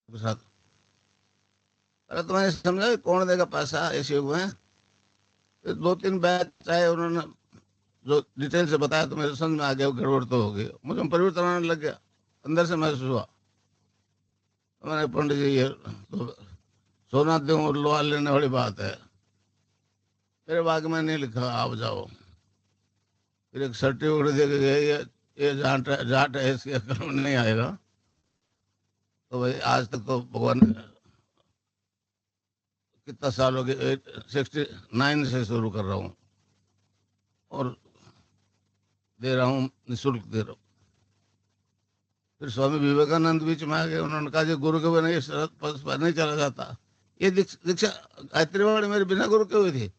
के साथ। पहले तो मैंने समझा कि कौन देगा पैसा इस युग में। फिर दो तीन बैच आए, उन्होंने जो डिटेल से बताया तो मेरे समझ में आ गया, वो गड़बड़ तो हो गई, मुझे में परिवर्तन आने लग गया, अंदर से महसूस हुआ। तो मैंने पंडित जी ये तो सोना दूं और लोहा लेने वाली बात है। मेरे भाग में नहीं लिखा आप जाओ। फिर एक सर्टिफिकेट दे के गए, ये जाट जाट है, इसके अकल में नहीं आएगा। तो भाई आज तक तो भगवान, कितना साल हो गए, 69 से शुरू कर रहा हूँ और दे रहा हूँ, निःशुल्क दे रहा हूँ। फिर स्वामी विवेकानंद बीच में आ गए, उन्होंने कहा कि गुरु के बिना ये शरत पद पर नहीं चला जाता। ये दीक्षा गायत्री वाणी मेरे बिना गुरु के हुई थी।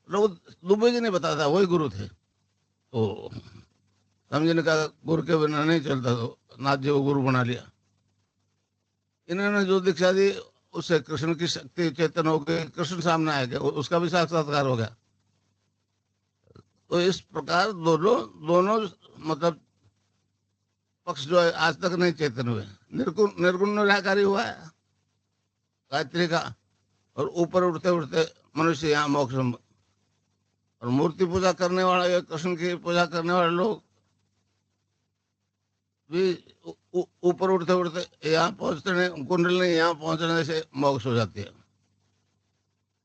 लोग दुबे जी ने बताया था, वही गुरु थे। तो स्वामी जी ने कहा गुरु के बिना नहीं चलता, तो नाथ जी को गुरु बना लिया। इन्होंने जो दीक्षा दी उससे कृष्ण की शक्ति चेतन हो गई, कृष्ण सामने आ गया, उसका भी साक्षात्कार हो गया। तो इस प्रकार दोनों दोनों मतलब पक्ष जो है आज तक नहीं चेतन हुए। निर्गुण निर्गुण निराकारी हुआ है गायत्री का, और ऊपर उठते उठते मनुष्य यहाँ मोक्ष और मूर्ति पूजा करने वाले, कृष्ण की पूजा करने वाले लोग भी ऊपर उठते उठते यहाँ पहुंचते नहीं, कुंडली यहाँ पहुंचने से मोक्ष हो जाती है।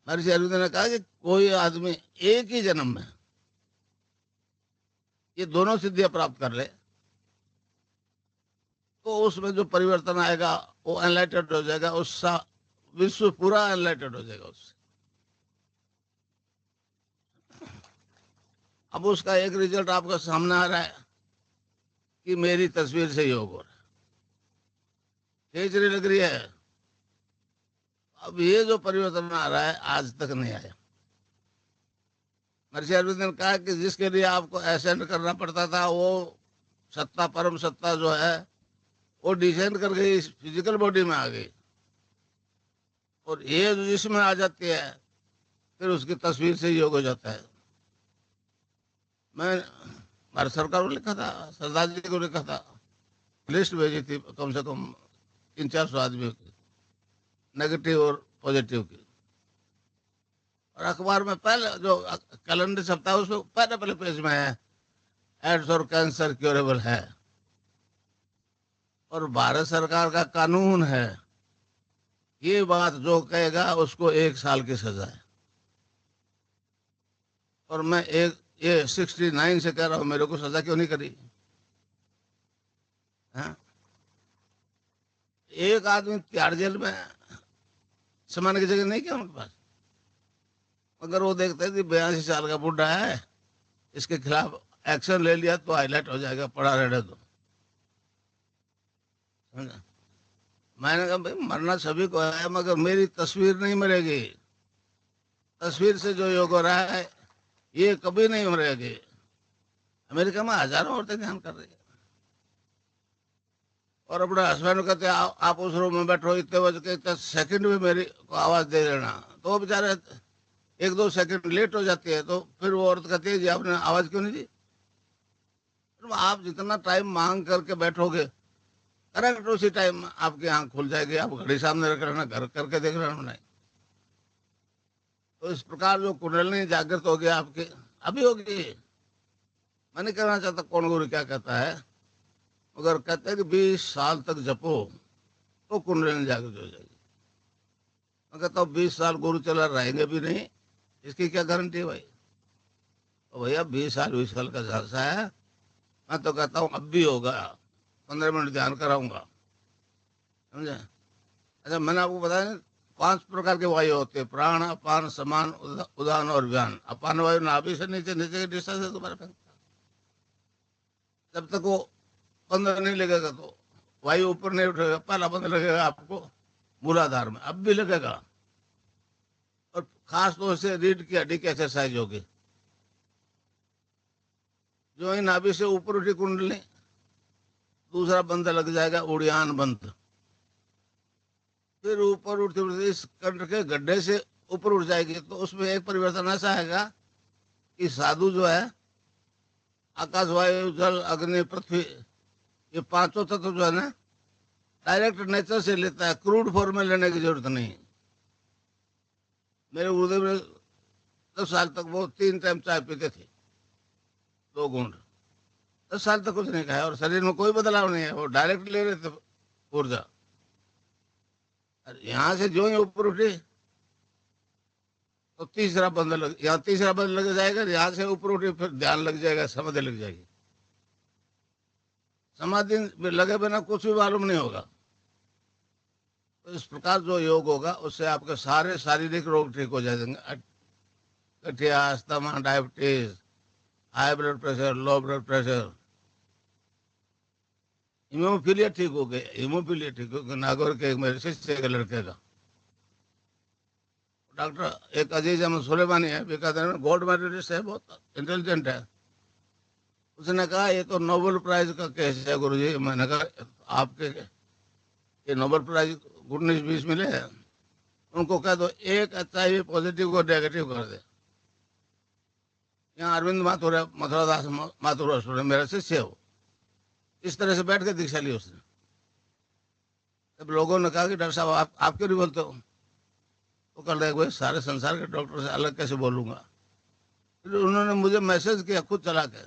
महर्षि अरविंद ने कहा कि कोई आदमी एक ही जन्म में ये दोनों सिद्धियां प्राप्त कर ले तो उसमें जो परिवर्तन आएगा वो एनलाइटेड हो जाएगा, उसका विश्व पूरा एनलाइटेड हो जाएगा उससे। अब उसका एक रिजल्ट आपका सामने आ रहा है कि मेरी तस्वीर से योग हो रहा है, खींचने लग रही है। अब ये जो परिवर्तन आ रहा है आज तक नहीं आया। महर्षि अरविंद ने कहा कि जिसके लिए आपको एसेंड करना पड़ता था, वो सत्ता, परम सत्ता जो है वो डिसेंड कर गई, फिजिकल बॉडी में आ गई, और ये जो जिसमें आ जाती है फिर उसकी तस्वीर से योग हो जाता है। मैं भारत सरकार को लिखा था, सरदार जी को लिखा था, लिस्ट भेजी थी कम से कम 300-400 आदमियों की, नेगेटिव और पॉजिटिव की। और अखबार में पहले जो कैलेंडर छपता है उसमें पहले पहले पेज में है एड्स और कैंसर क्योरेबल है। और भारत सरकार का कानून है, ये बात जो कहेगा उसको 1 साल की सजा है। और मैं एक ये 69 से कह रहा हूँ, मेरे को सजा क्यों नहीं करी? हाँ? एक आदमी तिहाड़ जेल में समाने की जगह नहीं क्या उनके पास? अगर वो देखते हैं कि 82 साल का बुढ़ा है, इसके खिलाफ एक्शन ले लिया तो हाईलाइट हो जाएगा, पड़ा रहने दो। समझा? मैंने कहा भाई मरना सभी को है, मगर मेरी तस्वीर नहीं मरेगी। तस्वीर से जो योग हो रहा है ये कभी नहीं मरेगी। अमेरिका में हजारों औरतें ध्यान कर रही है, और अपने हस्बैंड को कहते आप उस रूम में बैठो, इतने बजे के इतने सेकंड में मेरी को आवाज दे देना। तो वो बेचारे 1-2 सेकंड लेट हो जाती है, तो फिर वो औरत कहती है जी आपने आवाज क्यों नहीं दी? तो आप जितना टाइम मांग करके बैठोगे, करेक्ट उसी टाइम आपकी आंख खुल जाएगी, आप घड़ी सामने रख लेना, घर करके देख लेना नहीं। तो इस प्रकार जो कुंडलिनी जागृत होगी आपकी, अभी होगी। मैं नहीं कहना चाहता कौन गुरु क्या कहता है, मगर कहते हैं कि 20 साल तक जपो तो कुंडलिनी जागृत हो जाएगी। मैं कहता हूँ 20 साल गुरु चला रहेंगे भी नहीं, इसकी क्या गारंटी है भाई? तो भैया 20 साल का झांसा है। मैं तो कहता हूँ अब भी होगा, 15 मिनट ध्यान कराऊंगा। समझे? अच्छा, मैंने आपको बताया ना, 5 प्रकार के वायु होते हैं, प्राण, अपान, समान, उदान और व्यान। अपान वायु नाभि से नीचे, नीचे की दिशा से तुम्हारे फेंकता है। जब तक वो बंद नहीं लगेगा तो वायु ऊपर नहीं उठेगा, पहला बंद लगेगा आपको मूलाधार में, अब भी लगेगा। और खास तौर से रीढ़ की हड्डी की एक्सरसाइज होगी। जो ही नाभि से ऊपर उठी कुंडली, दूसरा बंद लग जाएगा, उड़ियान बंद। फिर ऊपर उठते उठते इस कंठ के गड्ढे से ऊपर उठ जाएगी, तो उसमें एक परिवर्तन ऐसा आएगा कि साधु जो है, आकाश, वायु, जल, अग्नि, पृथ्वी, ये पांचों तत्व जो है ना, डायरेक्ट नेचर से लेता है, क्रूड फॉर्म में लेने की जरूरत नहीं। मेरे गुरुदेव ने 10 साल तक वो 3 टाइम चाय पीते थे, 2 घूंट। 10 साल तक कुछ नहीं खाया और शरीर में कोई बदलाव नहीं है, वो डायरेक्ट ले रहे थे ऊर्जा। यहाँ से जो ही ऊपर उठे तो तीसरा बंद लग, यहाँ तीसरा बंद लग जाएगा, यहाँ से ऊपर उठे फिर ध्यान लग जाएगा, समाधि लग जाएगी। समाधि में लगे बिना कुछ भी मालूम नहीं होगा। तो इस प्रकार जो योग होगा उससे आपके सारे शारीरिक रोग ठीक हो जाएंगे। गठिया, asthma, diabetes, high blood pressure, low blood pressure, haemophilia ठीक हो गए। हीमोफीलिया ठीक हो गया। नागौर के एक मेरे शिष्य के लड़के का डॉक्टर एक अजीज अहमद सुलेमानी है, बीकानेर में गोल्ड मेडलिस्ट है, बहुत इंटेलिजेंट है। उसने कहा ये तो नोबेल प्राइज का केस है गुरुजी। मैंने कहा आपके ये नोबेल प्राइज 19-20 मिले हैं, उनको कह दो एक HIV पॉजिटिव को नेगेटिव कर दे। यहाँ अरविंद माथुर है, मथुरा दास माथुर मेरा शिष्य है वो। इस तरह से बैठ के दीक्षा ली उसने। तब लोगों ने कहा कि डॉक्टर साहब आप क्यों नहीं बोलते हो? तो कर रहे भाई सारे संसार के डॉक्टर से अलग कैसे बोलूंगा। फिर उन्होंने मुझे मैसेज किया खुद चला के,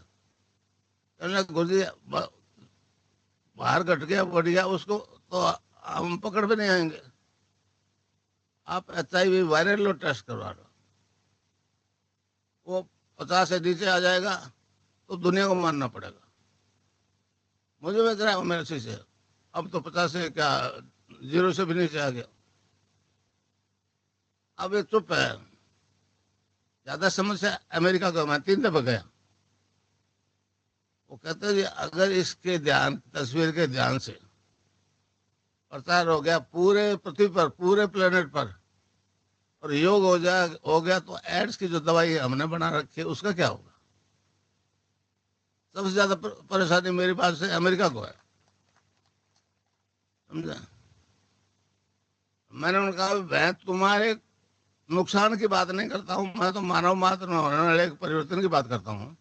कहने गुरुजी बाहर घट गया बढ़ गया उसको तो हम पकड़ भी नहीं आएंगे, आप HIV वायरल लो टेस्ट करवा लो, वो 50 से नीचे आ जाएगा तो दुनिया को मानना पड़ेगा। मुझे बेच रहा है मेरे से, अब तो 50 से क्या 0 से भी नीचे आ गया। अब ये चुप है। ज्यादा समस्या अमेरिका का, मैं 3 दफा गया। वो कहते हैं जी अगर इसके ध्यान तस्वीर के ध्यान से प्रचार हो गया पूरे पृथ्वी पर, पूरे प्लेनेट पर, और योग हो गया तो एड्स की जो दवाई हमने बना रखी है उसका क्या होगा? सबसे ज्यादा परेशानी मेरी बात से अमेरिका को है, समझा। मैंने उन्हें कहा मैं तुम्हारे नुकसान की बात नहीं करता हूँ, मैं तो मानव मात्र में होने वाले एक परिवर्तन की बात करता हूँ।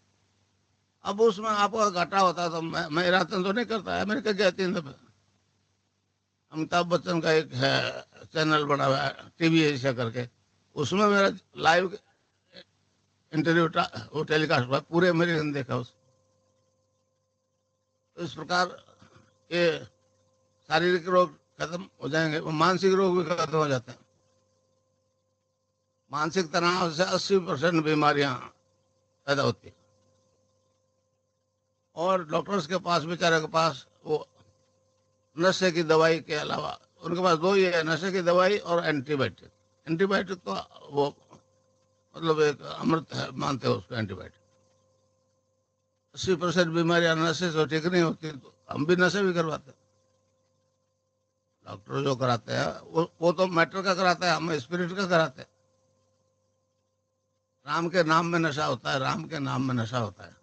अब उसमें आपका घाटा होता तो मैं इरादतन तो नहीं करता। अमेरिका गया 3 दफे। अमिताभ बच्चन का एक है चैनल बना हुआ है TV एशिया करके, उसमें मेरा लाइव इंटरव्यू वो टेलीकास्ट हुआ, पूरे अमेरिकन देखा उस। तो इस प्रकार ये शारीरिक रोग खत्म हो जाएंगे, वो मानसिक रोग भी खत्म हो जाते हैं। मानसिक तनाव से 80% बीमारियां पैदा होती हैं। और डॉक्टर्स के पास, बेचारे के पास वो नशे की दवाई के अलावा उनके पास 2 ही है, नशे की दवाई और एंटीबायोटिक। एंटीबायोटिक तो वो मतलब एक अमृत है, मानते हो उसको एंटीबायोटिक। 80% बीमारियां नशे से ठीक नहीं होती, तो हम भी नशे भी करवाते हैं। डॉक्टर जो कराते हैं वो तो मैटर का कराता है, हम स्पिरिट का कराते हैं। राम के नाम में नशा होता है, राम के नाम में नशा होता है।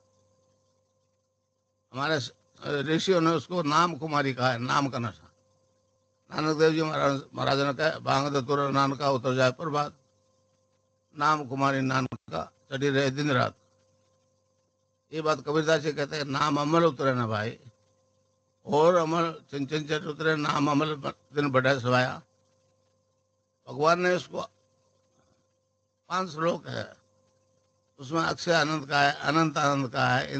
हमारे ऋषियों ने उसको नाम कुमारी कहा है, नाम का नशा। नानक देव जी महाराज ने कहा भांग धतूर नानका उतर जाए प्रभात, नाम कुमारी नानक का चढ़ी रहे दिन रात। ये बात कबीरदास जी कहते हैं, नाम अमल उतरे ना भाई, और अमल चिन चिन चट उतरे, नाम अमल दिन बढ़े सवाया। भगवान ने इसको 5 श्लोक है, उसमें अक्षय आनंद का है, अनंत आनंद का है,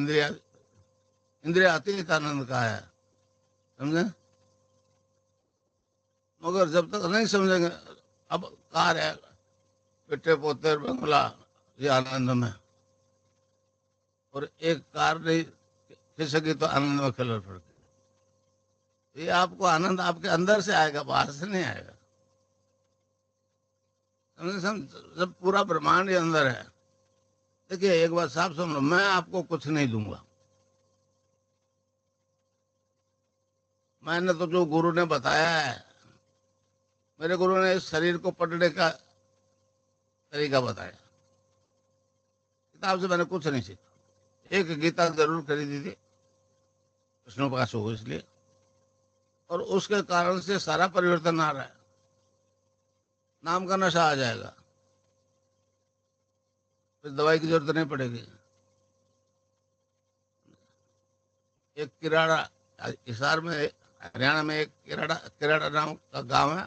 इंद्रिया अतीत आनंद का है, समझे। मगर जब तक नहीं समझेंगे, अब कार है, बेटे पोते बंगला, ये आनंद में, और एक कार नहीं खिसकी तो आनंद में खिलर पड़ती। ये आपको आनंद आपके अंदर से आएगा, बाहर से नहीं आएगा, समझे। जब पूरा ब्रह्मांड के अंदर है। देखिए एक बात साफ समझ लो, मैं आपको कुछ नहीं दूंगा। मैंने तो जो गुरु ने बताया है, मेरे गुरु ने इस शरीर को पढ़ने का तरीका बताया, किताब से मैंने कुछ नहीं सीखा। एक गीता जरूर खरीदी थी कृष्ण प्रकाश हो इसलिए, और उसके कारण से सारा परिवर्तन आ रहा है। नाम का नशा आ जाएगा, फिर दवाई की जरूरत नहीं पड़ेगी। एक किराना हिसार में हरियाणा में एक किराड़ा किराड़ा नाम का गांव है,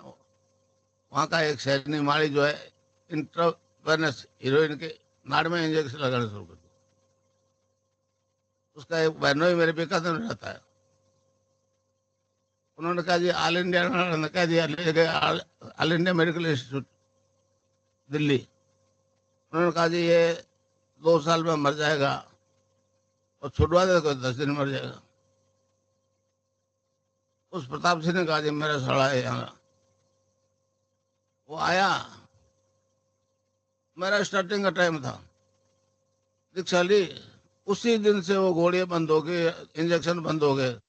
वहाँ का एक सैनी माली जो है इंट्रावेनस हीरोइन के नाड़ में इंजेक्शन लगाना शुरू कर दिया। उसका एक बहनोई मेरे बेकादर में रहता है। उन्होंने कहा जी ऑल इंडिया, उन्होंने कह दिया ले गए all India medical institute Delhi. उन्होंने कहा जी ये 2 साल में मर जाएगा और छुड़वा दे तो 10 दिन में मर जाएगा। उस प्रताप सिंह ने कहा जी मेरा सड़ा है यहाँ। वो आया, मेरा स्टार्टिंग का टाइम था, दीक्षा ली। उसी दिन से वो गोलियां बंद हो गई, इंजेक्शन बंद हो गए।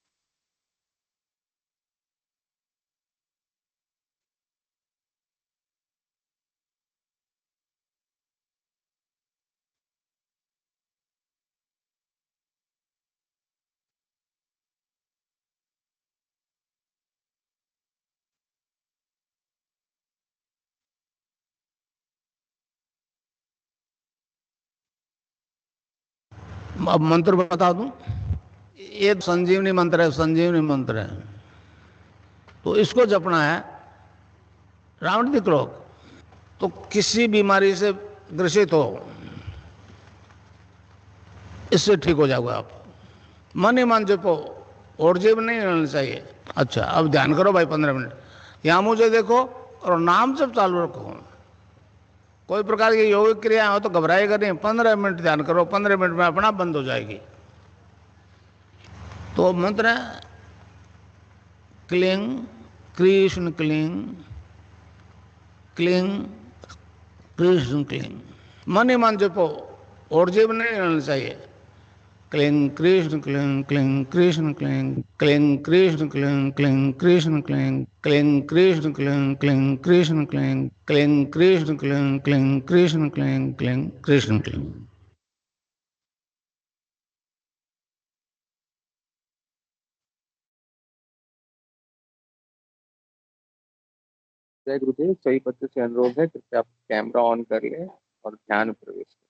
अब मंत्र बता दूं, ये संजीवनी मंत्र है, संजीवनी मंत्र है। तो इसको जपना है रावण दिक्रोग। तो किसी बीमारी से ग्रसित हो, इससे ठीक हो जाओगे आप। मन ही मन जपो, और जेब नहीं रहना चाहिए। अच्छा अब ध्यान करो भाई 15 मिनट, यहाँ मुझे देखो और नाम जब चालू रखो। कोई प्रकार की योगिक क्रिया हो तो घबराएगा नहीं। 15 मिनट ध्यान करो, 15 मिनट में अपना बंद हो जाएगी। तो मंत्र है cling Krishna cling, cling Krishna cling. मन ही मन जपो, और जेब नहीं रहना चाहिए। Cling Krishna cling, cling Krishna cling, cling Krishna cling, cling Krishna cling, cling Krishna cling, cling Krishna cling, cling Krishna cling, cling Krishna cling, cling Krishna cling. जय गुरुदेव। सभी बच्चों से अनुरोध है कृपया आप कैमरा ऑन कर लें और ध्यान प्रवेश करें।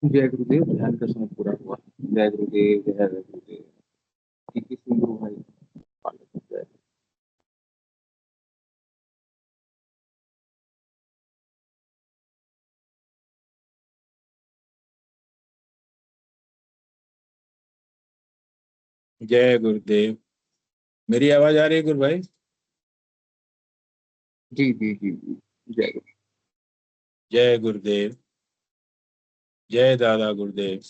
जय गुरुदेव। ध्यान का समय पूरा हुआ। जय गुरुदेव, जय गुरुदेव। ठीक है सिंधु भाई। जय। जय गुरुदेव। मेरी आवाज आ रही है गुरु भाई? जी जी जी जी। जय गुरु। जय गुरुदेव। जय दादा गुरुदेव।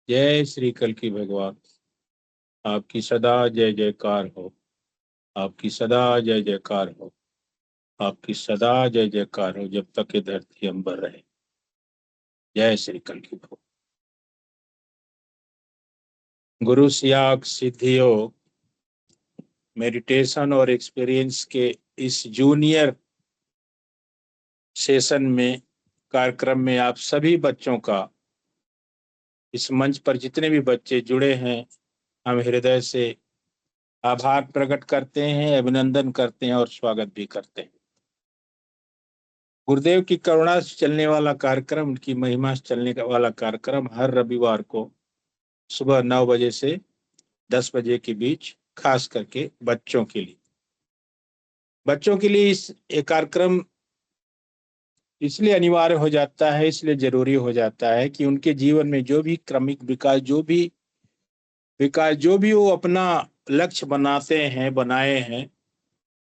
जय श्री कल्की भगवान। आपकी सदा जय जयकार हो। आपकी सदा जय जयकार हो। आपकी सदा जय जयकार हो जब तक ये धरती अंबर रहे। जय श्री कल्की भगवान। गुरु सियाग सिद्धि योग मेडिटेशन और एक्सपीरियंस के इस जूनियर सेशन में कार्यक्रम में आप सभी बच्चों का, इस मंच पर जितने भी बच्चे जुड़े हैं, हम हृदय से आभार प्रकट करते हैं, अभिनंदन करते हैं और स्वागत भी करते हैं। गुरुदेव की करुणा से चलने वाला कार्यक्रम, उनकी महिमा से चलने वाला कार्यक्रम हर रविवार को सुबह 9 बजे से 10 बजे के बीच, खास करके बच्चों के लिए ये कार्यक्रम इसलिए अनिवार्य हो जाता है, इसलिए जरूरी हो जाता है कि उनके जीवन में जो भी क्रमिक विकास, जो भी वो अपना लक्ष्य बनाए हैं,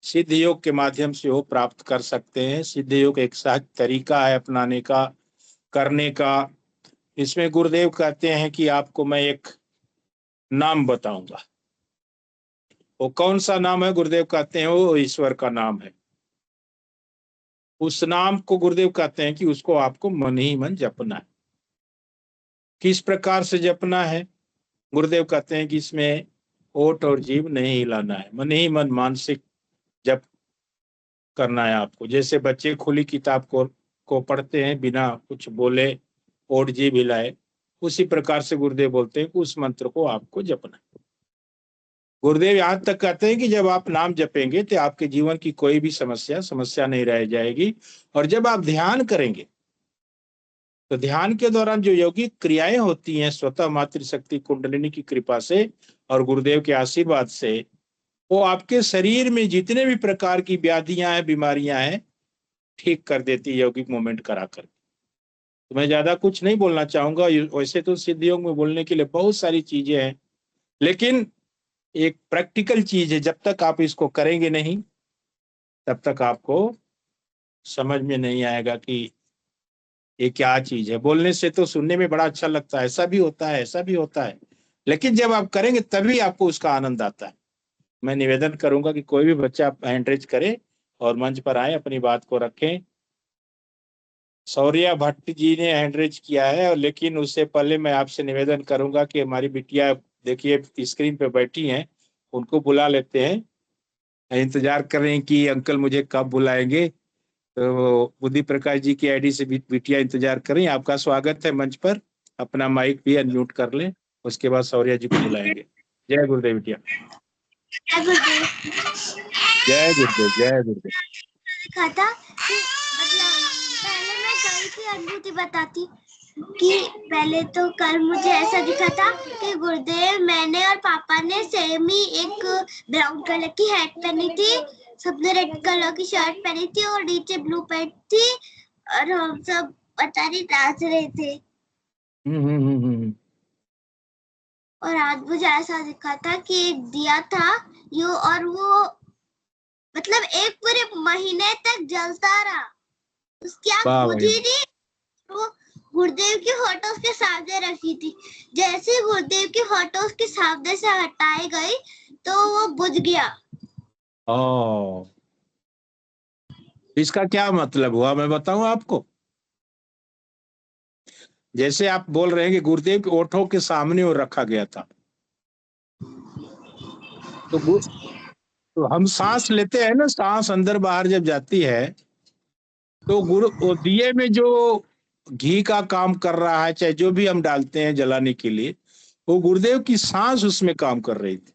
सिद्ध योग के माध्यम से वो प्राप्त कर सकते हैं। सिद्ध योग एक सहज तरीका है अपनाने का, करने का। इसमें गुरुदेव कहते हैं कि आपको मैं एक नाम बताऊंगा। वो कौन सा नाम है? गुरुदेव कहते हैं वो ईश्वर का नाम है। उस नाम को गुरुदेव कहते हैं कि उसको आपको मन ही मन जपना है। किस प्रकार से जपना है? गुरुदेव कहते हैं कि इसमें ओठ और जीभ नहीं हिलाना है, मन ही मन मानसिक जप करना है आपको। जैसे बच्चे खुली किताब को पढ़ते हैं बिना कुछ बोले, ओठ जीभ हिलाए, उसी प्रकार से गुरुदेव बोलते हैं कि उस मंत्र को आपको जपना है। गुरुदेव यहाँ तक कहते हैं कि जब आप नाम जपेंगे तो आपके जीवन की कोई भी समस्या नहीं रह जाएगी। और जब आप ध्यान करेंगे तो ध्यान के दौरान जो यौगिक क्रियाएं होती हैं, स्वतः मातृशक्ति कुंडलिनी की कृपा से और गुरुदेव के आशीर्वाद से, वो आपके शरीर में जितने भी प्रकार की व्याधियां हैं, बीमारियां हैं, ठीक कर देती है यौगिक मूवमेंट करा कर। तो मैं ज्यादा कुछ नहीं बोलना चाहूंगा। वैसे तो सिद्ध योग में बोलने के लिए बहुत सारी चीजें हैं, लेकिन एक प्रैक्टिकल चीज है। जब तक आप इसको करेंगे नहीं, तब तक आपको समझ में नहीं आएगा कि ये क्या चीज है। बोलने से तो सुनने में बड़ा अच्छा लगता है, ऐसा भी होता है, ऐसा भी होता है, लेकिन जब आप करेंगे तभी आपको उसका आनंद आता है। मैं निवेदन करूंगा कि कोई भी बच्चा हैंड रेज करे और मंच पर आए, अपनी बात को रखें। शौर्या भट्ट जी ने हैंड रेज किया है, और लेकिन उससे पहले मैं आपसे निवेदन करूंगा कि हमारी बिटिया देखिए स्क्रीन पे बैठी हैं, उनको बुला लेते हैं। इंतजार कर रहे हैं कि अंकल मुझे कब बुलाएंगे। तो बुद्धि प्रकाश जी की आईडी से बिटिया इंतजार कर रही हैं। आपका स्वागत है मंच पर। अपना माइक भी अनम्यूट कर लें, उसके बाद शौर्या जी को बुलाएंगे। जय गुरुदेव बिटिया। जय गुरुदेव। जय गुरुदेव। जय गुरुदेव। लिखा था कि मतलब पहले मैं कल की अनुभूति बताती कि पहले तो कल मुझे ऐसा दिखा था कि गुरुदेव, मैंने और पापा ने सेम ही एक ब्राउन कलर की हैट पहनी थी, सबने रेड कलर की शर्ट पहनी थी और नीचे ब्लू पैंट थी, और हम सब पता नहीं नाच रहे थे। और आज मुझे ऐसा दिखा था कि एक दिया था यू, और वो मतलब एक पूरे महीने तक जलता रहा, उसकी आग वाह बुझी नहीं। वो गुरुदेव की फोटो उसके सामने रखी थी, जैसे गुरुदेव की फोटो उसके सामने से हटाई गई तो वो बुझ गया। ओ, इसका क्या मतलब हुआ मैं बताऊं आपको। जैसे आप बोल रहे हैं कि गुरुदेव के ओठों के सामने वो रखा गया था, तो हम सांस लेते हैं ना, सांस अंदर बाहर जब जाती है तो गुरु वो दिए में जो घी का काम कर रहा है, चाहे जो भी हम डालते हैं जलाने के लिए, वो गुरुदेव की सांस उसमें काम कर रही थी।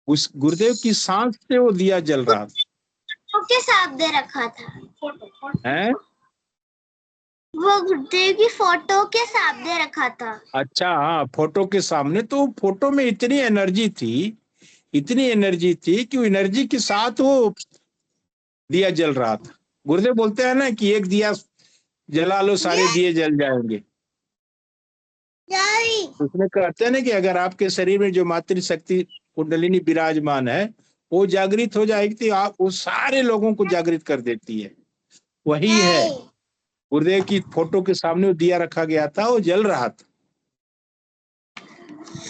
उस गुरुदेव की सांस से वो दिया जल रहा था। उसके सामने रखा था। है वो गुरुदेव की फोटो के सामने रखा था। अच्छा, हाँ, फोटो के सामने। तो फोटो में इतनी एनर्जी थी, इतनी एनर्जी थी कि वो एनर्जी के साथ वो दिया जल रहा था। गुरुदेव बोलते हैं ना कि एक दिया जला लो सारे दिए जल जाएंगे। उसमें कहते हैं ना कि अगर आपके शरीर में जो मातृशक्ति कुंडलिनी विराजमान है वो जागृत हो जाएगी तो आप वो सारे लोगों को जागृत कर देती है। वही है, गुरुदेव की फोटो के सामने वो दिया रखा गया था, वो जल रहा था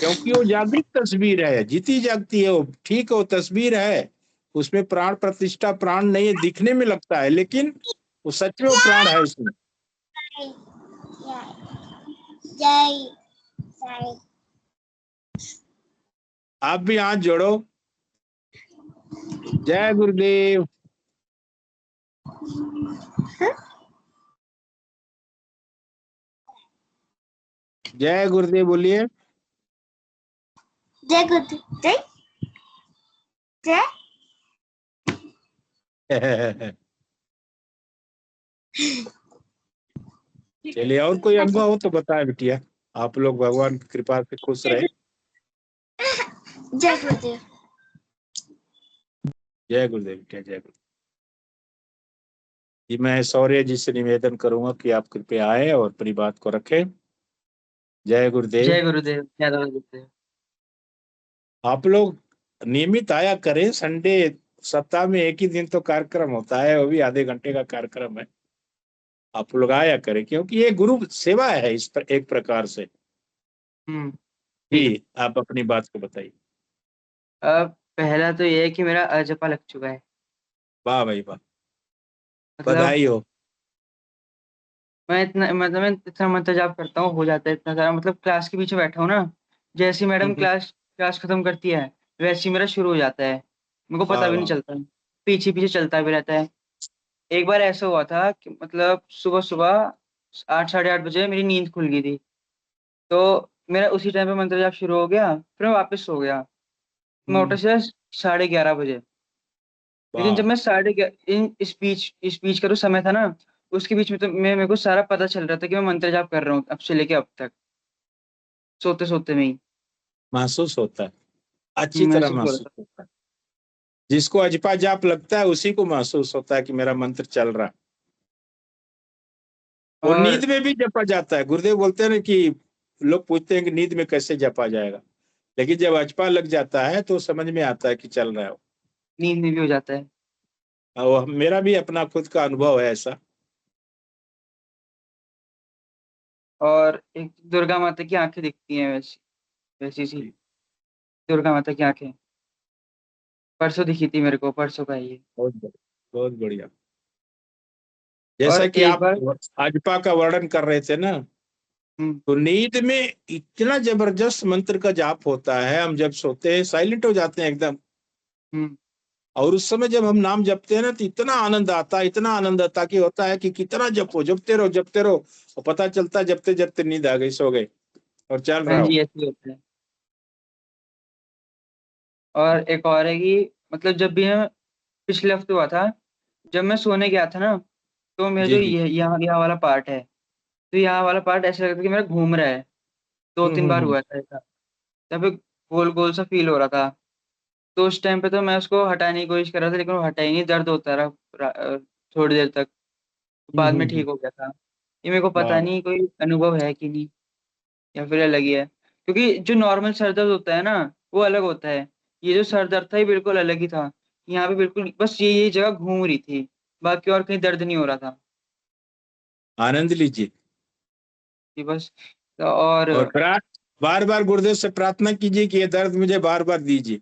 क्योंकि वो जागृत तस्वीर है, जीती जागती है वो। ठीक है, वो तस्वीर है, उसमें प्राण प्रतिष्ठा प्राण नहीं है, दिखने में लगता है, लेकिन वो सच में वो प्राण है उसमें। जय जय। आप भी हाथ जोड़ो। जय गुरुदेव। जय गुरुदेव बोलिए। जय गुरुदेव। जय जय। चलिए, और कोई अनुभव हो तो बताएं बिटिया। आप लोग भगवान की कृपा से खुश रहे। जय गुरुदेव। जय गुरुदेव बिटिया, जय गुरुदेव जी। मैं शौर्य जी से निवेदन करूंगा कि आप कृपया आए और अपनी बात को रखें। जय गुरुदेव। जय गुरुदेव, जय गुरुदेव। आप लोग नियमित आया करें। संडे सप्ताह में एक ही दिन तो कार्यक्रम होता है, वो भी आधे घंटे का कार्यक्रम है। आप लोग आया करें क्योंकि ये गुरु सेवा है इस पर एक प्रकार से। ठीक है। जी, आप अपनी बात को बताइए। पहला तो ये है कि मेरा अजपा लग चुका है। वाह भाई वाह, मतलब बधाई हो। मैं इतना मंत्र जाप करता हूँ, हो जाता है इतना सारा। मतलब क्लास के पीछे बैठा हूँ ना, जैसी मैडम हम्म। क्लास क्लास खत्म करती है वैसे ही मेरा शुरू हो जाता है। मेरे को वाह पता भी नहीं वाह। चलता, पीछे पीछे चलता भी रहता है। एक बार ऐसा हुआ था कि मतलब सुबह सुबह 8 साढ़े 8 बजे मेरी नींद खुल गई थी। तो मेरा उसी टाइम पे मंत्र जाप शुरू हो गया, फिर मैं वापस सो गया। मैं उठा सीधा 11:30 बजे। लेकिन जब वाह। मैं इन स्पीच का जो समय था ना, उसके बीच में तो मेरे को सारा पता चल रहा था कि मैं मंत्र जाप कर रहा हूँ अब से लेके अब तक, सोते सोते में ही। महसूस होता है, अच्छी तरह महसूस हो महसूस रहा था। होता है। जिसको अजपा जाप लगता है उसी को महसूस होता है कि मेरा मंत्र चल रहा है। और नींद और में भी जपा जाता है। गुरुदेव बोलते हैं ना कि लोग पूछते हैं कि नींद में कैसे जपा जाएगा, लेकिन जब अजपा लग जाता है तो समझ में आता है कि चल रहा है। नींद में भी हो जाता है। और मेरा भी अपना खुद का अनुभव है ऐसा। और एक दुर्गा माता की आंखें दिखती हैं वैसी वैसी सी दुर्गा माता की आंखें परसों दिखी थी मेरे को, परसों का ही है। बहुत बढ़िया, बहुत बढ़िया। और जैसा कि एक आप बार अजपा का वर्णन कर रहे थे ना, हम्म तो नींद में इतना जबरदस्त मंत्र का जाप होता है। हम जब सोते हैं साइलेंट हो जाते हैं एकदम, हम्म और उस समय जब हम नाम जपते हैं ना तो इतना आनंद आता है, इतना आनंद आता कि होता है कि कितना जपो, जपते रहो जपते रहो। और पता चलता है जपते जपते नींद आ गई, सो गए और चल हाँ रहा हो। जी, ऐसे ही होता है। और एक और है कि मतलब जब भी मैं पिछले हफ्ते हुआ था, जब मैं सोने गया था ना, तो मेरा जो जी जी। ये यहाँ यहाँ वाला पार्ट है, तो यहाँ वाला पार्ट ऐसा लगता है कि मेरा घूम रहा है। दो तीन बार हम्म। हुआ था ऐसा। तब पे गोल गोल सा फील हो रहा था। तो उस टाइम पे तो मैं उसको हटाने की कोशिश कर रहा था, लेकिन वो हटा ही नहीं, दर्द होता रहा थोड़ी देर तक। बाद में हम्म। ठीक हो गया था। ये मेरे को वाह पता वाह। नहीं कोई अनुभव है कि नहीं, या फिर अलग ही है। क्योंकि जो नॉर्मल सर दर्द होता है ना, वो अलग होता है। ये जो सर दर्द था ये बिल्कुल अलग ही था। यहाँ पे बिल्कुल बस ये जगह घूम रही थी, बाकी और कहीं दर्द नहीं हो रहा था। आनंद लीजिए। कि बस और और बार बार गुरुदेव से प्रार्थना कीजिए कि ये दर्द मुझे बार बार दीजिए।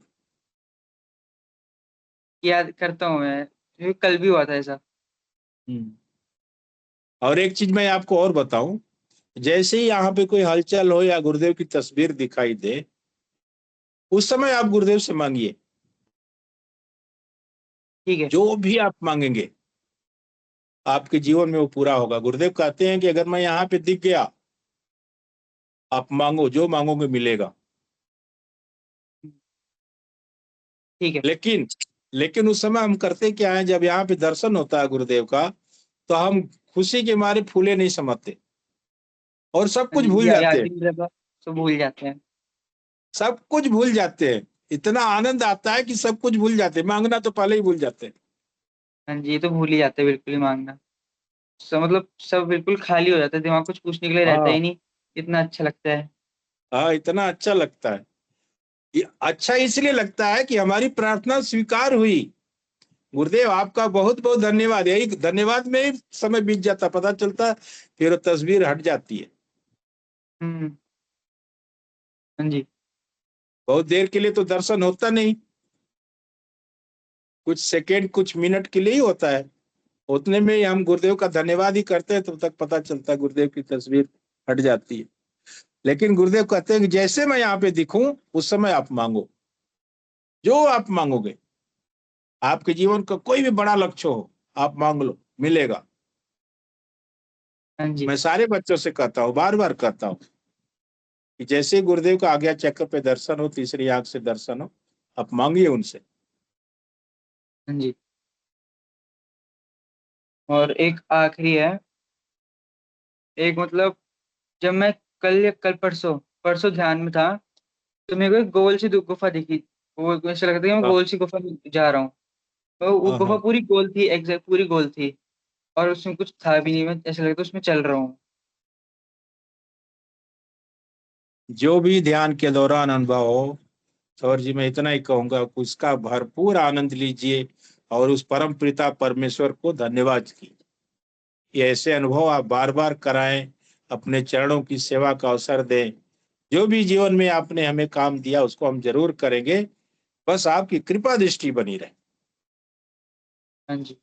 याद करता हूँ मैं, क्योंकि कल भी हुआ था ऐसा। हम्म। और एक चीज मैं आपको और बताऊं, जैसे ही यहाँ पे कोई हलचल हो या गुरुदेव की तस्वीर दिखाई दे, उस समय आप गुरुदेव से मांगिए। ठीक है। जो भी आप मांगेंगे आपके जीवन में वो पूरा होगा। गुरुदेव कहते हैं कि अगर मैं यहाँ पे दिख गया, आप मांगो, जो मांगोगे मिलेगा। ठीक है। लेकिन लेकिन उस समय हम करते क्या है, जब यहाँ पे दर्शन होता है गुरुदेव का, तो हम खुशी के मारे फूले नहीं समझते और सब कुछ भूल या जाते हैं, दिन भर सब भूल जाते हैं। सब कुछ भूल जाते हैं। इतना आनंद आता है कि सब कुछ भूल जाते हैं, मांगना तो पहले ही भूल जाते हैं। हाँ जी, ये तो भूल ही जाते हैं बिल्कुल ही मांगना। सब मतलब सब बिल्कुल खाली हो जाता है, दिमाग कुछ पूछने के लिए रहता हाँ ही नहीं। इतना अच्छा लगता है। हाँ, इतना अच्छा लगता है। ये अच्छा इसलिए लगता है कि हमारी प्रार्थना स्वीकार हुई। गुरुदेव आपका बहुत बहुत धन्यवाद। यही धन्यवाद में ही समय बीत जाता, पता चलता फिर वो तस्वीर हट जाती है। हम्म। हाँ जी। बहुत देर के लिए तो दर्शन होता नहीं, कुछ सेकेंड कुछ मिनट के लिए ही होता है। उतने में ही हम गुरुदेव का धन्यवाद ही करते हैं, तब तक पता चलता है गुरुदेव की तस्वीर हट जाती है। लेकिन गुरुदेव कहते हैं कि जैसे मैं यहाँ पे दिखूं उस समय आप मांगो, जो आप मांगोगे। आपके जीवन का कोई भी बड़ा लक्ष्य हो, आप मांग लो, मिलेगा। हाँ जी। मैं सारे बच्चों से कहता हूँ, बार बार कहता हूँ कि जैसे ही गुरुदेव का आज्ञा चक्र पे दर्शन हो, तीसरी आंख से दर्शन हो, आप मांगिए उनसे। हाँ जी। और एक आखिरी है। एक मतलब जब मैं कल या कल परसों परसों ध्यान में था, तो मेरे को एक गोल सी गुफा दिखी। वो ऐसा लगता था कि मैं हाँ गोल सी गुफा में जा रहा हूँ। तो वो हाँ गुफा हाँ। पूरी गोल थी, एग्जैक्ट पूरी गोल थी। और उसमें कुछ था भी नहीं, मैं ऐसा लगता उसमें चल रहा हूँ। जो भी ध्यान के दौरान अनुभव हो, सौर जी मैं इतना ही कहूंगा, उसका भरपूर आनंद लीजिए और उस परम पिता परमेश्वर को धन्यवाद कीजिए। ये ऐसे अनुभव आप बार बार कराएं, अपने चरणों की सेवा का अवसर दें। जो भी जीवन में आपने हमें काम दिया उसको हम जरूर करेंगे, बस आपकी कृपा दृष्टि बनी रहे। हाँ जी,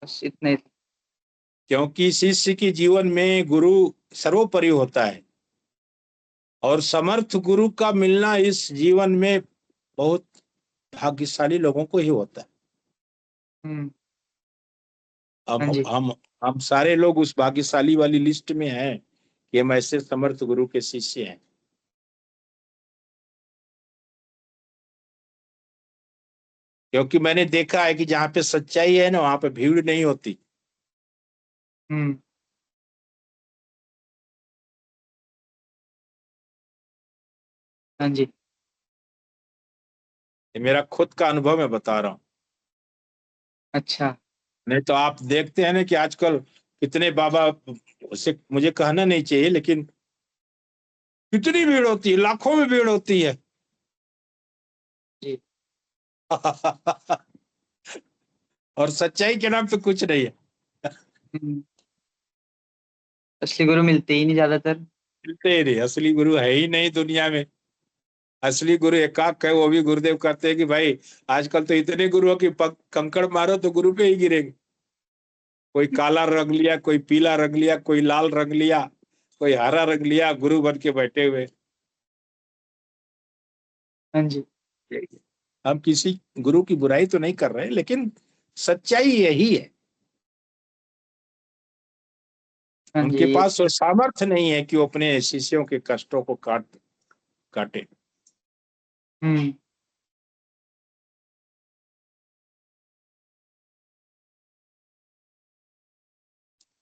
बस इतना ही। क्योंकि शिष्य के जीवन में गुरु सर्वोपरि होता है और समर्थ गुरु का मिलना इस जीवन में बहुत भाग्यशाली लोगों को ही होता है। हम्म। हम हाँ जी। हम हम सारे लोग उस भाग्यशाली वाली लिस्ट में हैं कि हम ऐसे समर्थ गुरु के शिष्य हैं। क्योंकि मैंने देखा है कि जहाँ पे सच्चाई है ना, वहां पे भीड़ नहीं होती। हम्म। हाँ जी। ये मेरा खुद का अनुभव मैं बता रहा हूँ। अच्छा। नहीं तो आप देखते हैं ना कि आजकल कितने बाबा, उसे मुझे कहना नहीं चाहिए, लेकिन कितनी भीड़ होती है, लाखों में भीड़ होती है। जी। और सच्चाई के नाम पे कुछ नहीं है। हम्म। असली गुरु मिलते ही नहीं ज्यादातर। मिलते ही नहीं, असली गुरु है ही नहीं दुनिया में। असली गुरु एकाक है, वो भी गुरुदेव कहते हैं कि भाई आजकल तो इतने गुरुओं की कंकड़ मारो तो गुरु पे ही गिरेंगे। कोई काला रंग लिया, कोई पीला रंग लिया, कोई लाल रंग लिया, कोई हरा रंग लिया, गुरु बन के बैठे हुए। हाँ जी। हम किसी गुरु की बुराई तो नहीं कर रहे, लेकिन सच्चाई यही है। हाँ जी। उनके पास वो सामर्थ्य नहीं है कि वो अपने शिष्यों के कष्टों को काटे। हम्म।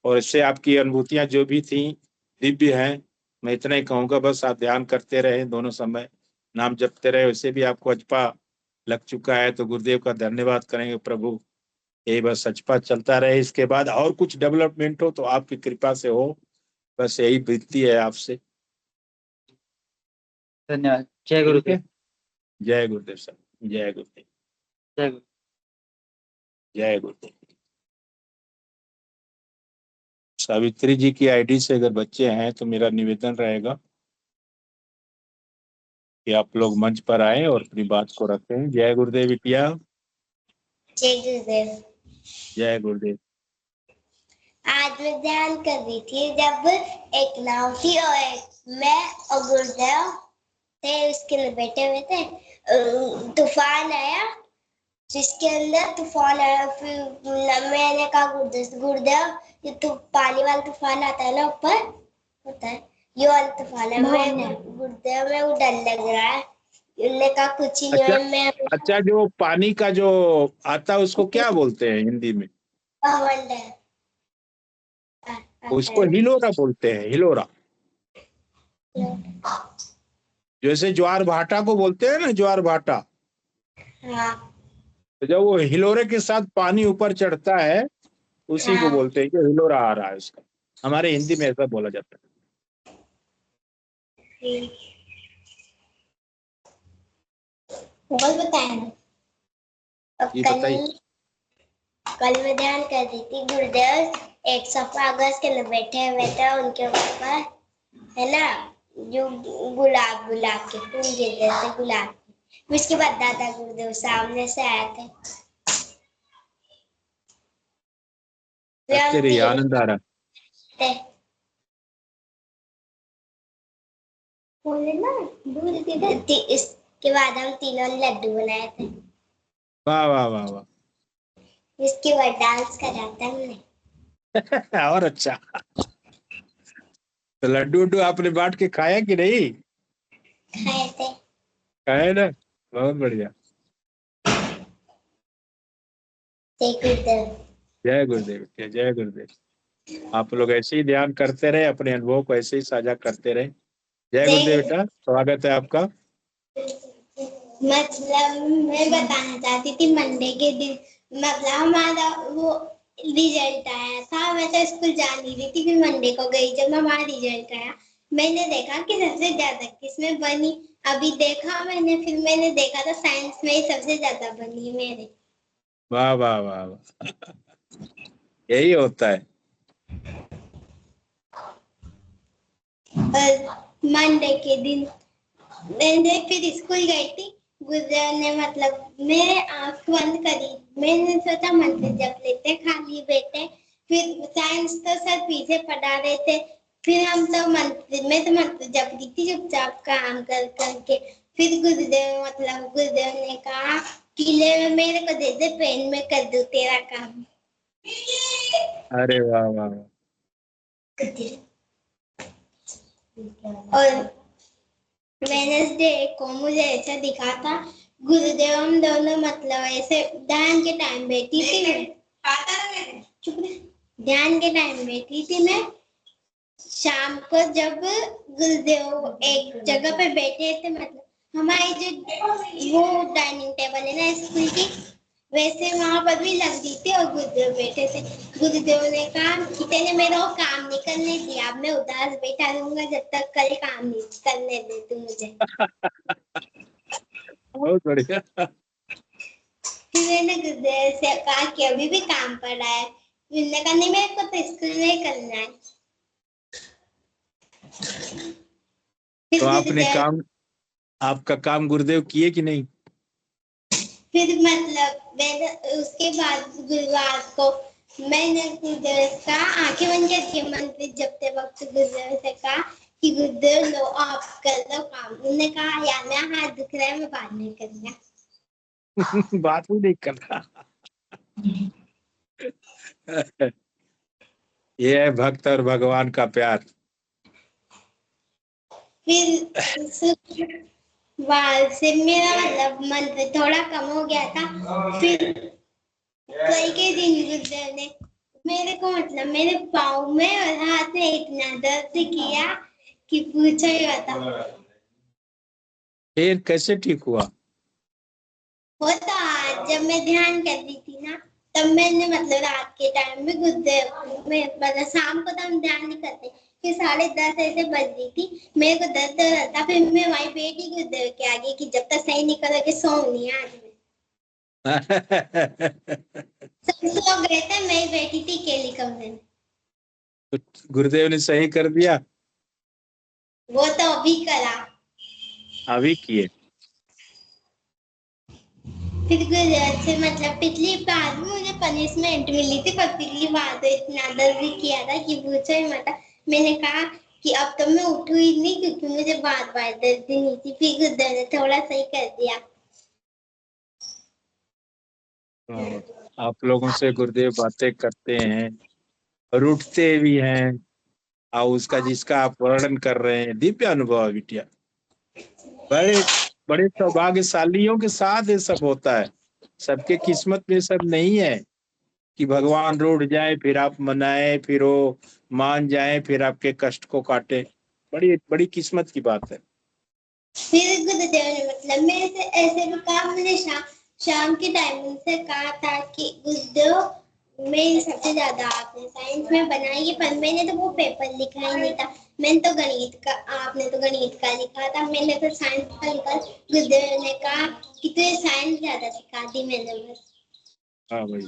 और इससे आपकी अनुभूतियां जो भी थी दिव्य हैं। मैं इतना ही कहूंगा, बस आप ध्यान करते रहे, दोनों समय नाम जपते रहे। वैसे भी आपको अजपा लग चुका है तो गुरुदेव का धन्यवाद करेंगे प्रभु। यही बस अजपा चलता रहे, इसके बाद और कुछ डेवलपमेंट हो तो आपकी कृपा से हो, बस यही विनती है आपसे। धन्यवाद। जय ठीक है। गुरुदेव। जय गुरुदेव सर। जय गुरुदेव। जय गुरु। जय गुरुदेव। सावित्री जी की आईडी से अगर बच्चे हैं तो मेरा निवेदन रहेगा कि आप लोग मंच पर आए और अपनी बात को रखें। जय गुरुदेव बिटिया। जय गुरुदेव। जय गुरुदेव। आज मैं ध्यान कर रही थी, जब एक नाव थी और मैं और गुरुदेव थे उसके अंदर बैठे हुए थे। तूफान आया, जिसके अंदर तूफान आया, फिर मैंने कहा गुरुदेव ये तो पानी वाला तूफान आता है ना, ऊपर होता है, ये वाला तूफान है। मैं गुरुदेव में वो डर लग रहा है। उन्होंने कहा कुछ ही नहीं अच्छा है, मैं अच्छा, जो पानी का जो आता है उसको क्या बोलते हैं हिंदी में? उसको हिलोरा बोलते हैं, हिलोरा। जैसे ज्वार भाटा को बोलते हैं ना, ज्वार भाटा। हाँ तो जब वो हिलोरे के साथ पानी ऊपर चढ़ता है, उसी को बोलते हैं कि हिलोरा आ रहा है उसका। हमारे हिंदी में ऐसा बोला जाता है। बहुत बताया ना। अब ये कल बताइए। कल मैं ध्यान कर रही थी, गुरुदेव एक सोफा कागज के लिए बैठे हुए थे, उनके ऊपर है ना जो गुलाब गुलाब के फूल गिर रहे थे, गुलाब के। उसके बाद दादा गुरुदेव सामने से आए थे। अच्छे रहिए, आनंद आ रहा। बोले ना दूध के इसके बाद हम तीनों ने लड्डू बनाए थे। वाह वाह वाह वाह। इसके बाद डांस करा था हमने। और अच्छा। तो लड्डू उड्डू आपने बांट के खाया कि नहीं? खाए थे। खाए ना, बहुत बढ़िया। जय गुरुदेव, जय गुरुदेव। आप लोग ऐसे ही ध्यान करते रहे, अपने अनुभव को ऐसे ही साझा करते रहे। जय गुरुदेव बेटा, स्वागत है आपका। मतलब मैं बताना चाहती थी, मंडे के दिन मतलब हमारा वो रिजल्ट आया था। मैं तो स्कूल जा नहीं रही थी, फिर मंडे को गई। जब हमारा रिजल्ट आया, मैंने देखा कि सबसे ज्यादा किसमें बनी। अभी देखा मैंने, फिर मैंने देखा तो साइंस में ही सबसे ज्यादा बनी मेरे। वाह वाह वाह वाह। यही होता है। और मंडे के दिन मैंने फिर स्कूल गई थी। गुरुदेव ने मतलब मैं आंख बंद करी, मैंने सोचा मंत्र जप लेते, खाली बैठे। फिर साइंस तो सर पीछे पढ़ा रहे थे, फिर हम तो मैं तो मंत्र जप रही थी चुपचाप काम कर करके। फिर गुरुदेव ने कहा कि ले मेरे को दे दे पेन, में कर दूं तेरा काम। अरे वाह वाह वाह। और वेडनेसडे को मुझे ऐसा दिखा था, गुरुदेव हम दोनों मतलब ऐसे ध्यान के टाइम बैठी थी मैं। चुप रह। ध्यान के टाइम बैठी थी मैं। शाम को जब गुरुदेव एक जगह पे बैठे थे, मतलब हमारी जो वो डाइनिंग टेबल है ना स्कूल की, वैसे वहां पर भी लग रही थी और गुरुदेव बैठे थे। गुरुदेव ने कहा कि तेने मेरा वो काम नहीं करने दिया, अब मैं उदास बैठा रहूंगा जब तक कल काम नहीं करने दे तू मुझे। बहुत बढ़िया। फिर मैंने गुरुदेव से कहा कि अभी भी काम पड़ा है। उसने कहा नहीं, मेरे को तो स्कूल में करना है। फिर तो आपने गुरुदेव काम, आपका काम गुरुदेव किए कि नहीं? फिर मतलब मैंने उसके बाद गुरुवार को मैंने गुरुदेव का आंखें बंद करके मंत्र जपते वक्त गुरुदेव से कहा कि गुरुदेव लो आप कर लो काम। उन्होंने कहा यार मेरा हाथ दुख रहा है, मैं बाद में करूंगा। बात ही नहीं कर रहा। ये है भक्त और भगवान का प्यार। फिर शुक्रवार से मेरा मतलब मंत्र थोड़ा कम हो गया था। फिर कल के दिन गुरुदेव ने मेरे को मतलब मेरे पाँव में और हाथ में इतना दर्द किया कि पूछो ही बता। फिर कैसे ठीक हुआ? वो तो आज जब मैं ध्यान कर रही थी ना, तब मैंने मतलब रात के टाइम में गुरुदेव में मतलब शाम को तो हम ध्यान नहीं करते, फिर 10:30 ऐसे बज रही थी, मेरे को दर्द हो रहा था। फिर मैं वहीं बैठी गुरुदेव के आगे कि जब तक सही नहीं करोगे सो नहीं आज मैं। सब सो गए थे, मैं ही बैठी थी अकेली कमरे में। तो गुरुदेव ने सही कर दिया? वो तो अभी करा। अभी किए? फिर गुरुदेव से मतलब पिछली बार भी मुझे पनिशमेंट मिली थी, पर पिछली बार तो इतना दर्द किया था कि पूछो ही मत। मैंने कहा कि अब तो मैं उठू ही नहीं, क्योंकि मुझे बार बार दर्द नहीं थी। फिर गुरुदेव ने थोड़ा सही कर दिया। तो आप लोगों से गुरुदेव बातें करते हैं और उठते भी हैं, और उसका जिसका आप वर्णन कर रहे हैं दिव्य अनुभव है बिटिया। बड़े बड़े सौभाग्यशालियों के साथ ये सब होता है। सबके किस्मत में सब नहीं है कि भगवान रूठ जाए फिर आप मनाए, फिर वो मान जाए, फिर आपके कष्ट को काटे। बड़ी बड़ी किस्मत की बात है। फिर गुरुदेव ने मतलब मेरे से ऐसे भी कहा, मुझे शाम के टाइम उनसे कहा था कि गुरुदेव मेरी सबसे ज्यादा आपने साइंस में बनाई है, पर मैंने तो वो पेपर लिखा ही नहीं था। मैंने तो गणित का, आपने तो गणित का लिखा था, मैंने तो साइंस का लिखा। गुरुदेव ने कहा कि तुझे साइंस ज्यादा सिखा दी मैंने बस। हाँ भाई।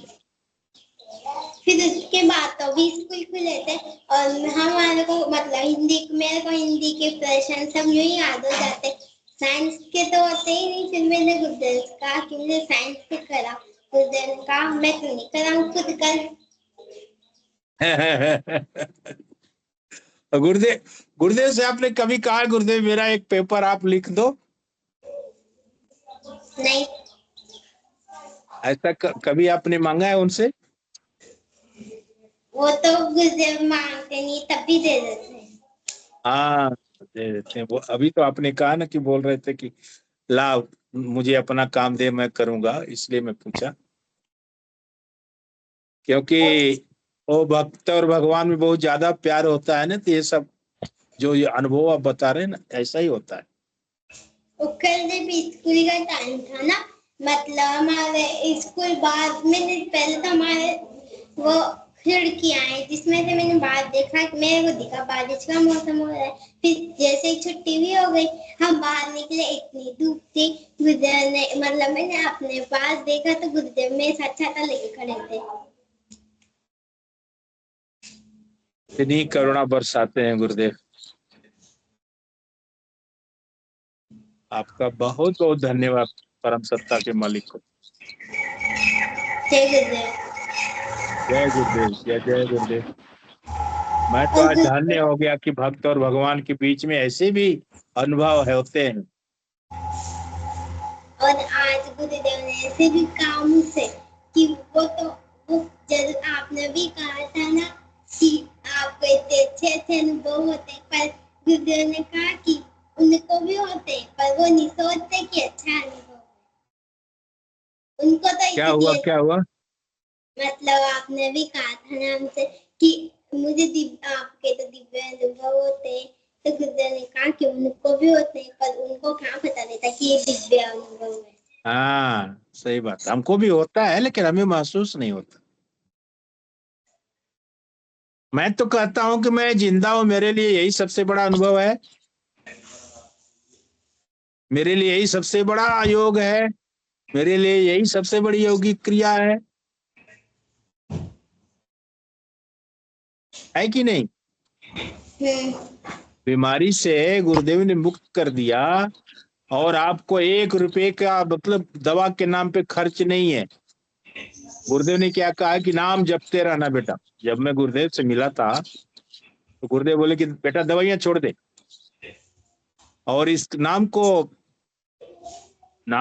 फिर उसके बाद तो भी स्कूल खुले थे और हमारे को मतलब हिंदी, मेरे को हिंदी के प्रश्न सब यूं ही याद हो जाते। साइंस के तो होते ही नहीं। फिर मैंने गुरुदेव से कहा कि मुझे साइंस से करा। गुरुदेव ने कहा मैं तो नहीं कराऊं, खुद कर। गुरुदेव गुरुदेव से आपने कभी कहा गुरुदेव मेरा एक पेपर आप लिख दो? नहीं, ऐसा कभी आपने मांगा है उनसे? वो तो गुरुदेव मांगते नहीं तब भी दे देते हैं। हाँ, दे देते हैं। वो अभी तो आपने कहा ना कि बोल रहे थे कि ला मुझे अपना काम दे, मैं करूंगा, इसलिए मैं पूछा। क्योंकि वो भक्त और भगवान में बहुत ज्यादा प्यार होता है ना, तो ये सब जो ये अनुभव आप बता रहे हैं ना, ऐसा ही होता है। वो कल जब स्कूल का टाइम था ना, मतलब हमारे स्कूल बाद में पहले तो हमारे वो खिड़कियां हैं जिसमें से मैंने बाहर देखा कि मेरे को दिखा बारिश का मौसम हो रहा है। फिर जैसे ही छुट्टी भी हो गई, हम बाहर निकले, इतनी धूप थी। गुरुदेव ने मतलब मैंने अपने पास देखा तो गुरुदेव मेरे साथ छाता लेके खड़े थे। इतनी करुणा बरसाते हैं गुरुदेव। आपका बहुत बहुत धन्यवाद परम सत्ता के मालिक को। जय गुरुदेव। जय गुरुदेव, जय जय गुरुदेव। मैं तो और आज धन्य हो गया कि भक्त और भगवान के बीच में ऐसे भी अनुभव होते हैं। और आज गुरुदेव ने ऐसे भी कहा मुझसे कि वो जब आपने भी कहा था ना कि आपको इतने अच्छे अच्छे अनुभव होते हैं, पर गुरुदेव ने कहा कि उनको भी होते हैं पर वो नहीं सोचते कि अच्छा अनुभव है उनको। तो क्या हुआ, इसलिए क्या हुआ? मतलब आपने भी कहा था ना हमसे कि मुझे आपके तो दिव्य अनुभव होते हैं, तो गुरुदेव ने कहा कि उनको भी होते हैं पर उनको क्या पता रहता कि ये दिव्य अनुभव है। हाँ, सही बात। हमको भी होता है लेकिन हमें महसूस नहीं होता। मैं तो कहता हूं कि मैं जिंदा हूं, मेरे लिए यही सबसे बड़ा अनुभव है। मेरे लिए यही सबसे बड़ा योग है। मेरे लिए यही सबसे बड़ी योगिक क्रिया है कि नहीं? बीमारी से गुरुदेव ने मुक्त कर दिया और आपको 1 रुपए का मतलब दवा के नाम पे खर्च नहीं है। गुरुदेव ने क्या कहा कि नाम जपते रहना बेटा। जब मैं गुरुदेव से मिला था तो गुरुदेव बोले कि बेटा दवाइयां छोड़ दे, और इस नाम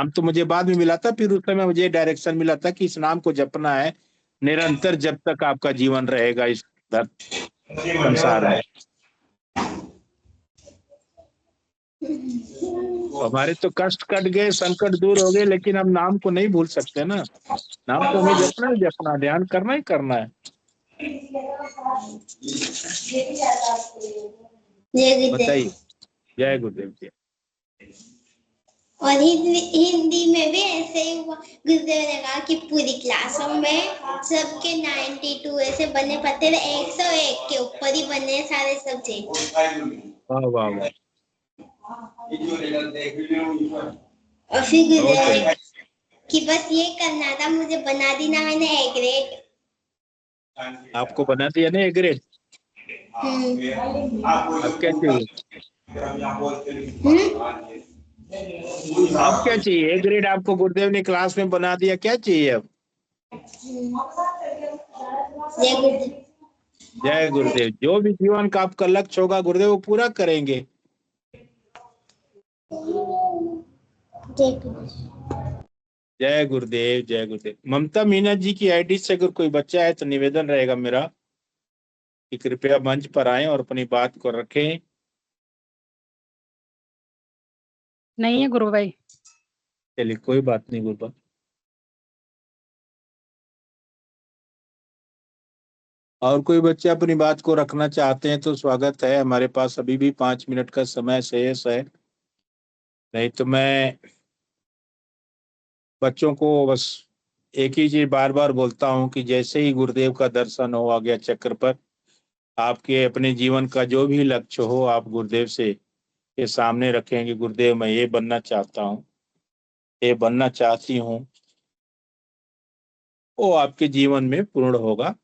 तो मुझे बाद में मिला था, फिर उस समय मुझे डायरेक्शन मिला था कि इस नाम को जपना है निरंतर जब तक आपका जीवन रहेगा इस संसार में। हमारे तो कष्ट कट गए, संकट दूर हो गए, लेकिन हम नाम को नहीं भूल सकते ना। नाम तो हमें जपना ही जपना, ध्यान करना ही करना है। बताइए। जय गुरुदेव जी। और हिंदी में भी ऐसे ही हुआ। गुरुदेव ने कहा कि पूरी क्लासों में सबके 92 ऐसे बने पते थे, 101 के ऊपर ही बने सारे सब्जेक्ट। वाह वाह वाह। और फिर बहुत गुरुदेव सही। ने कि बस ये करना था, मुझे बना दी ना मैंने A ग्रेड। आपको बना दिया ना A ग्रेड? अब क्या चाहिए? अब क्या चाहिए? A ग्रेड आपको गुरुदेव ने क्लास में बना दिया, क्या चाहिए अब? जय गुरुदेव। जय गुरुदेव। जो भी जीवन का आपका लक्ष्य होगा गुरुदेव वो पूरा करेंगे। जय गुरुदेव। जय गुरुदेव, जय गुरुदेव। ममता मीना जी की आईडी से अगर कोई बच्चा है तो निवेदन रहेगा मेरा कि कृपया मंच पर आए और अपनी बात को रखें। नहीं है गुरु भाई। चलिए कोई बात नहीं गुरुबा। और कोई बच्चे अपनी बात को रखना चाहते हैं तो स्वागत है, हमारे पास अभी भी 5 मिनट का समय शेष है। नहीं तो मैं बच्चों को बस एक ही चीज बार बार बोलता हूँ कि जैसे ही गुरुदेव का दर्शन हो आज्ञा चक्र पर, आपके अपने जीवन का जो भी लक्ष्य हो आप गुरुदेव से के सामने रखेंगे, गुरुदेव मैं ये बनना चाहता हूँ, ये बनना चाहती हूँ, वो आपके जीवन में पूर्ण होगा,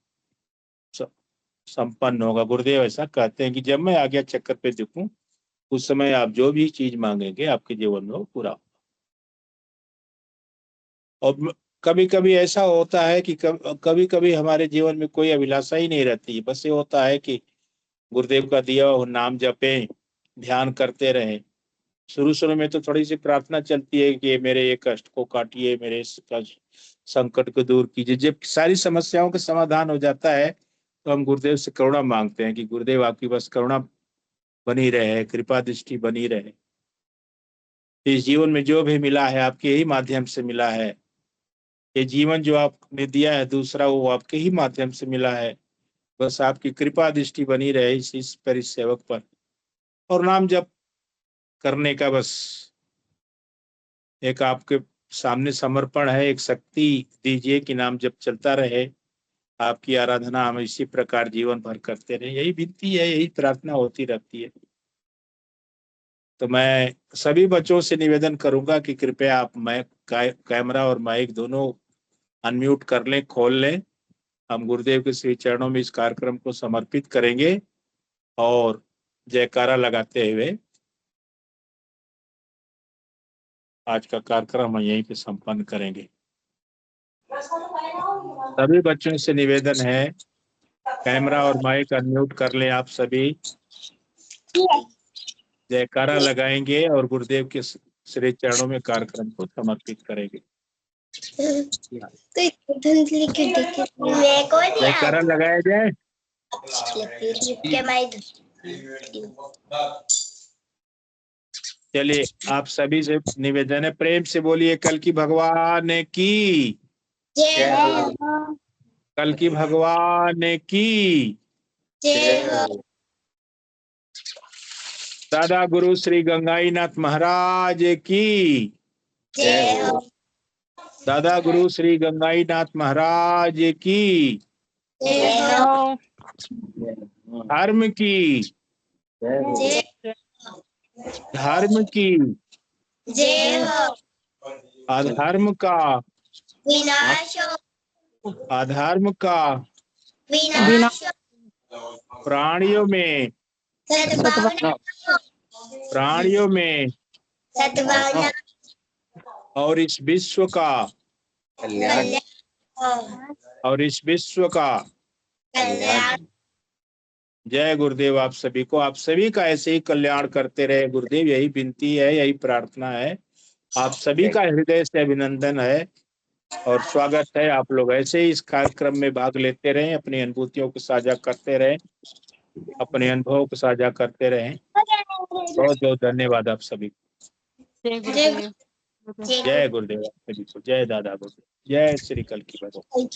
संपन्न होगा। गुरुदेव ऐसा कहते हैं कि जब मैं आज्ञा चक्र पे दिखूं उस समय आप जो भी चीज मांगेंगे आपके जीवन में वो पूरा होगा। और कभी कभी ऐसा होता है कि कभी कभी हमारे जीवन में कोई अभिलाषा ही नहीं रहती, बस ये होता है कि गुरुदेव का दिया हुआ नाम जपें, ध्यान करते रहें। शुरू शुरू में तो थोड़ी सी प्रार्थना चलती है कि मेरे ये कष्ट को काटिए, मेरे इस संकट को दूर कीजिए। जब सारी समस्याओं का समाधान हो जाता है तो हम गुरुदेव से करुणा मांगते हैं कि गुरुदेव आपकी बस करुणा बनी रहे, कृपा दृष्टि बनी रहे। इस जीवन में जो भी मिला है आपके ही माध्यम से मिला है, ये जीवन जो आपने दिया है दूसरा वो आपके ही माध्यम से मिला है, बस आपकी कृपा दृष्टि बनी रहे इस पर, इस सेवक पर। और नाम जप करने का बस एक आपके सामने समर्पण है, एक शक्ति दीजिए कि नाम जप चलता रहे, आपकी आराधना हम इसी प्रकार जीवन भर करते रहे, यही विनती है, यही प्रार्थना होती रहती है। तो मैं सभी बच्चों से निवेदन करूंगा कि कृपया आप कैमरा और माइक दोनों अनम्यूट कर लें, खोल लें। हम गुरुदेव के श्री चरणों में इस कार्यक्रम को समर्पित करेंगे और जयकारा लगाते हुए आज का कार्यक्रम यहीं पे संपन्न करेंगे। सभी बच्चों से निवेदन है, कैमरा और माइक अनम्यूट कर लें आप सभी, जयकारा लगाएंगे और गुरुदेव के श्री चरणों में कार्यक्रम को समर्पित करेंगे। जयकारा लगाया जाए। चलिए आप सभी से निवेदन है, प्रेम से बोलिए कल की भगवान की, कल की भगवान की। दादा गुरु श्री गंगाईनाथ महाराज की, दादा गुरु श्री गंगाईनाथ महाराज की, धर्म की, धर्म की, अधर्म का, अधर्म का, प्राणियों में, प्राणियों में और इस विश्व का, और इस विश्व का। जय गुरुदेव। आप सभी को, आप सभी का ऐसे ही कल्याण करते रहे गुरुदेव, यही विनती है, यही प्रार्थना है। आप सभी का हृदय से अभिनंदन है और स्वागत है। आप लोग ऐसे ही इस कार्यक्रम में भाग लेते रहें, अपनी अनुभूतियों को साझा करते रहें, अपने अनुभवों को साझा करते रहें। बहुत बहुत धन्यवाद आप सभी। जय गुरुदेव आप सभी को। जय दादा गुरुदेव। जय श्री कल की भगवान।